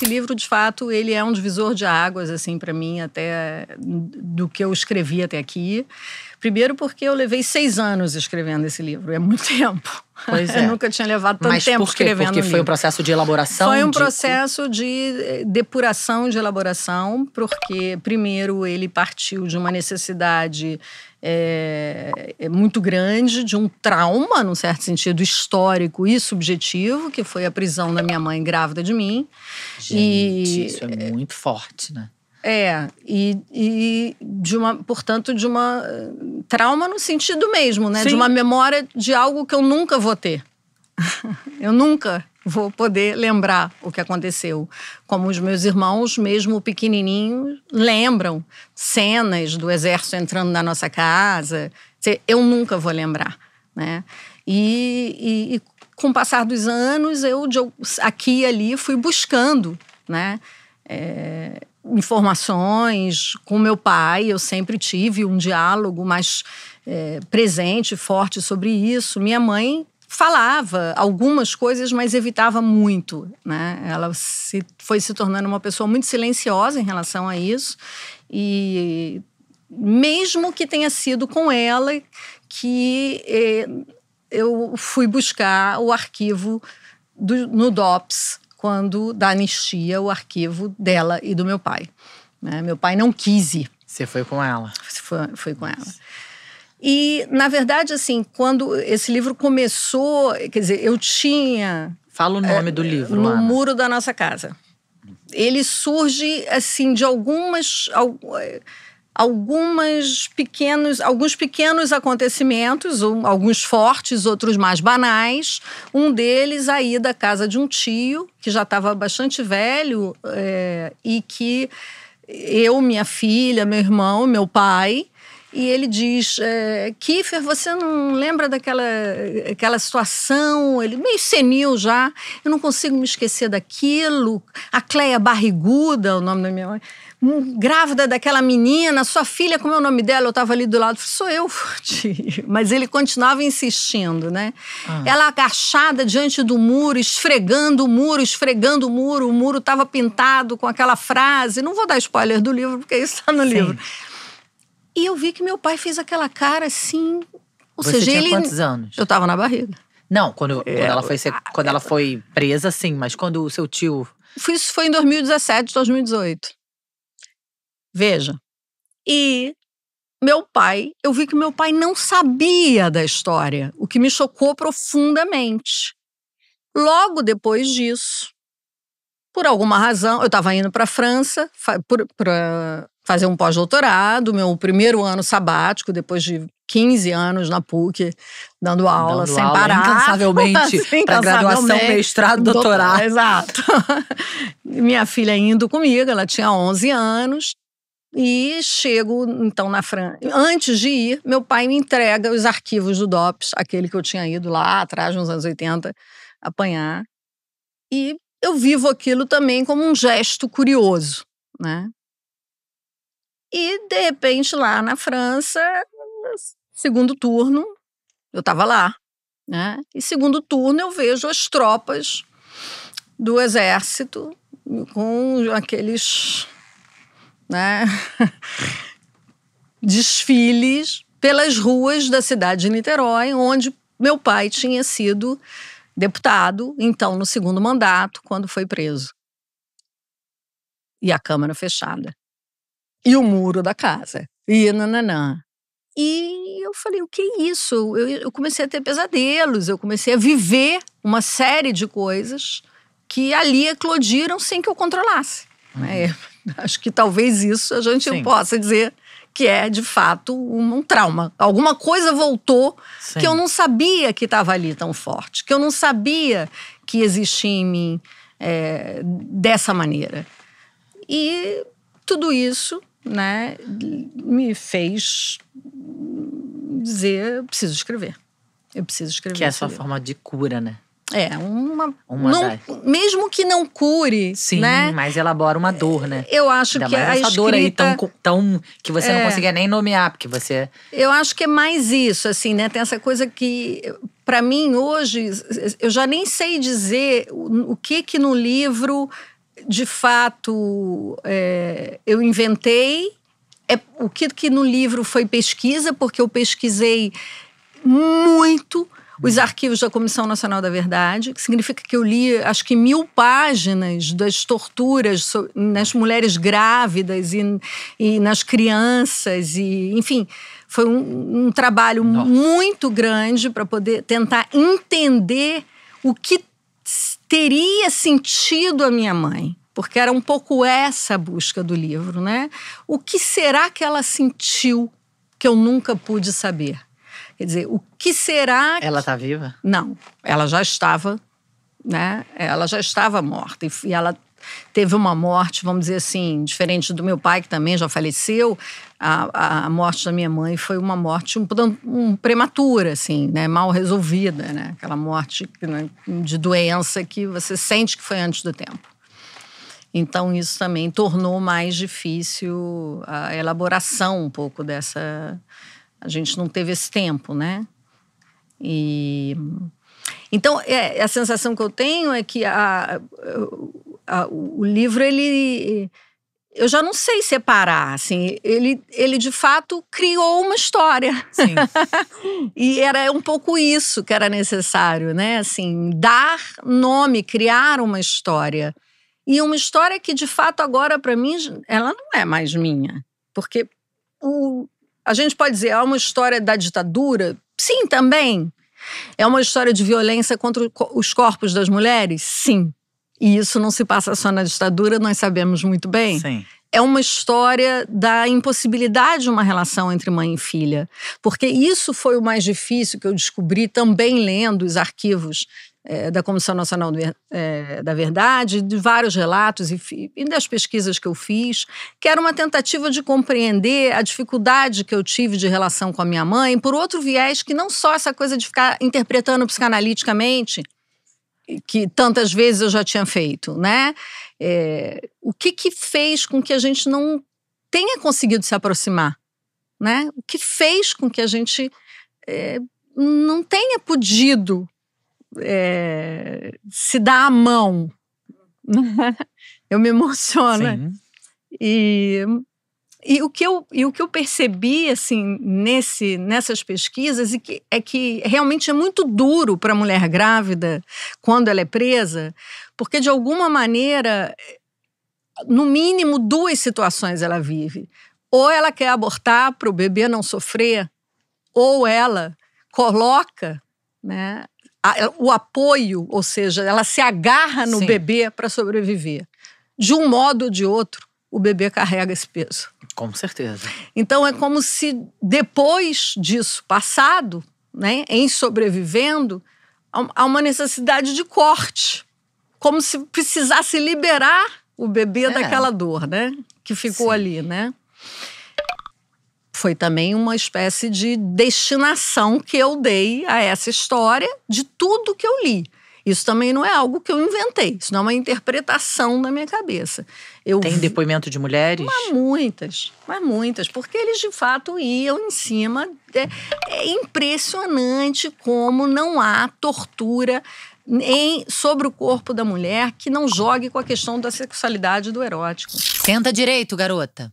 esse livro, de fato, ele é um divisor de águas, assim, para mim, até do que eu escrevi até aqui. Primeiro porque eu levei 6 anos escrevendo esse livro, é muito tempo. Pois é. Eu nunca tinha levado tanto tempo escrevendo Porque foi um processo de elaboração? Foi um processo de depuração, de elaboração, porque primeiro ele partiu de uma necessidade muito grande, de um trauma, num certo sentido, histórico e subjetivo, que foi a prisão da minha mãe grávida de mim. Gente, isso é muito forte, né? E portanto, de uma trauma no sentido mesmo, né? Sim. De uma memória de algo que eu nunca vou ter. Eu nunca vou poder lembrar o que aconteceu. Como os meus irmãos, mesmo pequenininhos, lembram cenas do exército entrando na nossa casa. Eu nunca vou lembrar, né? E com o passar dos anos, eu aqui e ali fui buscando, né? Informações com meu pai. Eu sempre tive um diálogo mais presente, forte sobre isso. Minha mãe falava algumas coisas, mas evitava muito, né? Ela foi se tornando uma pessoa muito silenciosa em relação a isso. E mesmo que tenha sido com ela que eu fui buscar o arquivo no DOPS, quando da anistia, o arquivo dela e do meu pai. Né? Meu pai não quis ir. Você foi com ela? Foi com ela. E, na verdade, assim, quando esse livro começou, quer dizer, eu tinha... Fala o nome do livro, No Ana. muro da nossa casa. Ele surge, assim, de alguns pequenos acontecimentos, alguns fortes, outros mais banais. Um deles, a ida à casa de um tio, que já estava bastante velho, e que eu, minha filha, meu irmão, meu pai... E ele diz, Kiefer, você não lembra daquela situação? Ele meio senil já, eu não consigo me esquecer daquilo. A Cleia Barriguda, o nome da minha mãe, grávida daquela menina, sua filha, como é o nome dela? Eu estava ali do lado, sou eu, tio. Mas ele continuava insistindo, né? Ela agachada diante do muro, esfregando o muro, o muro estava pintado com aquela frase. Não vou dar spoiler do livro, porque isso está no livro. E eu vi que meu pai fez aquela cara assim... Você tinha quantos anos? Eu estava na barriga. Não, quando ela foi presa, sim. Mas quando o seu tio... Isso foi em 2017, 2018. Veja. E eu vi que meu pai não sabia da história. O que me chocou profundamente. Logo depois disso, por alguma razão, eu estava indo para a França para fazer um pós-doutorado, meu primeiro ano sabático, depois de 15 anos na PUC, dando aula sem parar. Incansavelmente, para graduação, mestrado, doutorado. Exato. Minha filha indo comigo, ela tinha 11 anos, e chego, então, na França. Antes de ir, meu pai me entrega os arquivos do DOPS, aquele que eu tinha ido lá atrás, nos anos 80, apanhar. E eu vivo aquilo também como um gesto curioso, né? E, de repente, lá na França, segundo turno, eu estava lá, né? E segundo turno eu vejo as tropas do exército com aqueles, né, desfiles pelas ruas da cidade de Niterói, onde meu pai tinha sido deputado, então, no segundo mandato, quando foi preso. E a Câmara fechada. E o muro da casa. E nananã. E eu falei, o que é isso? Eu comecei a ter pesadelos, eu comecei a viver uma série de coisas que ali eclodiram sem que eu controlasse. Acho que talvez isso a gente possa dizer que é, de fato, um trauma. Alguma coisa voltou que eu não sabia que estava ali tão forte, que eu não sabia que existia em mim dessa maneira. E tudo isso, né, me fez dizer, eu preciso escrever. Que é a sua forma de cura, né? Mesmo que não cure, sim, né? Mas elabora uma dor, né? Eu acho que a escrita... dor aí tão que você não conseguia nem nomear, porque você... Eu acho que é mais isso, assim, né? Tem essa coisa que, para mim, hoje, eu já nem sei dizer o que no livro de fato, eu inventei. O que no livro foi pesquisa, porque eu pesquisei muito os arquivos da Comissão Nacional da Verdade, que significa que eu li, acho que 1000 páginas das torturas nas mulheres grávidas e nas crianças, enfim, foi um trabalho muito grande para poder tentar entender o que teria sentido a minha mãe. Porque era um pouco essa a busca do livro, né? O que será que ela sentiu que eu nunca pude saber? Quer dizer, o que será que... Ela está viva? Não, ela já estava, né? Ela já estava morta. E ela teve uma morte, vamos dizer assim, diferente do meu pai, que também já faleceu. A morte da minha mãe foi uma morte prematura, assim, né? Mal resolvida, né? Aquela morte, né, de doença que você sente que foi antes do tempo. Então, isso também tornou mais difícil a elaboração um pouco dessa... A gente não teve esse tempo, né? Então, a sensação que eu tenho é que o livro, ele... Eu já não sei separar, assim. Ele de fato, criou uma história. Sim. E era um pouco isso que era necessário, né? Assim, dar nome, criar uma história. E uma história que, de fato, agora, para mim, ela não é mais minha. Porque a gente pode dizer, é uma história da ditadura? Sim, também. É uma história de violência contra os corpos das mulheres? Sim. E isso não se passa só na ditadura, nós sabemos muito bem. Sim. É uma história da impossibilidade de uma relação entre mãe e filha. Porque isso foi o mais difícil que eu descobri também lendo os arquivos da Comissão Nacional da Verdade, de vários relatos e das pesquisas que eu fiz, que era uma tentativa de compreender a dificuldade que eu tive de relação com a minha mãe, por outro viés que não só essa coisa de ficar interpretando psicanaliticamente, que tantas vezes eu já tinha feito, né? O que fez com que a gente não tenha conseguido se aproximar, né? O que fez com que a gente não tenha podido se dar a mão. Eu me emociono. Sim. E o que eu percebi, assim, nessas pesquisas é que realmente é muito duro para a mulher grávida quando ela é presa, porque de alguma maneira, no mínimo 2 situações ela vive. Ou ela quer abortar para o bebê não sofrer, ou ela coloca, né, o apoio, ou seja, ela se agarra no bebê para sobreviver. De um modo ou de outro, o bebê carrega esse peso. Com certeza. Então é como se depois disso passado, né, em sobrevivendo, há uma necessidade de corte. Como se precisasse liberar o bebê daquela dor, né, que ficou ali, né? Foi também uma espécie de destinação que eu dei a essa história de tudo que eu li. Isso também não é algo que eu inventei, isso não é uma interpretação da minha cabeça. Tem depoimento de mulheres? Mas muitas, porque eles de fato iam em cima. É impressionante como não há tortura sobre o corpo da mulher que não jogue com a questão da sexualidade e do erótico. Senta direito, garota.